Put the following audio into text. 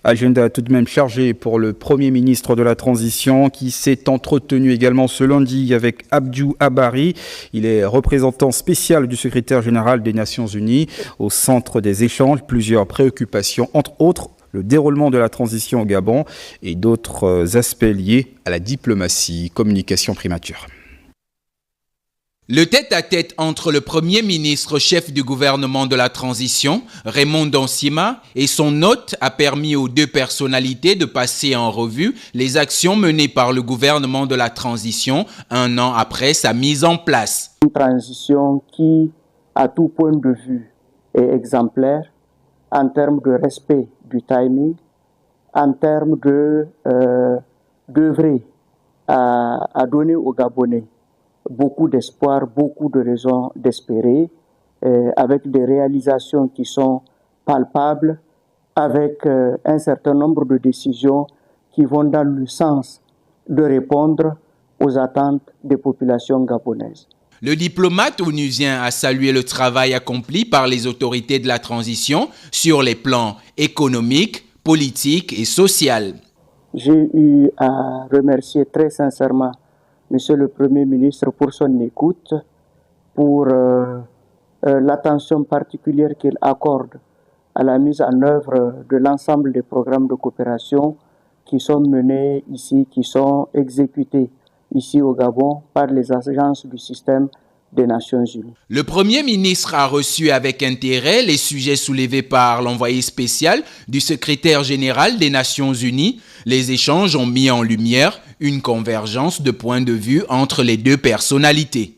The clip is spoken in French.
Agenda tout de même chargé pour le Premier ministre de la Transition qui s'est entretenu également ce lundi avec Abdou Abari. Il est représentant spécial du secrétaire général des Nations Unies. Au centre des échanges, plusieurs préoccupations, entre autres le déroulement de la transition au Gabon et d'autres aspects liés à la diplomatie, communication primature. Le tête-à-tête entre le Premier ministre chef du gouvernement de la transition, Raymond Donsima, et son hôte a permis aux deux personnalités de passer en revue les actions menées par le gouvernement de la transition un an après sa mise en place. Une transition qui, à tout point de vue, est exemplaire en termes de respect du timing, en termes d'œuvrer à donner aux Gabonais beaucoup d'espoir, beaucoup de raisons d'espérer, avec des réalisations qui sont palpables, avec un certain nombre de décisions qui vont dans le sens de répondre aux attentes des populations gabonaises. Le diplomate onusien a salué le travail accompli par les autorités de la transition sur les plans économiques, politiques et sociaux. J'ai eu à remercier très sincèrement Monsieur le Premier ministre pour son écoute, pour l'attention particulière qu'il accorde à la mise en œuvre de l'ensemble des programmes de coopération qui sont menés ici, qui sont exécutés ici au Gabon par les agences du système des Nations Unies. Le Premier ministre a reçu avec intérêt les sujets soulevés par l'envoyé spécial du secrétaire général des Nations Unies. Les échanges ont mis en lumière une convergence de points de vue entre les deux personnalités.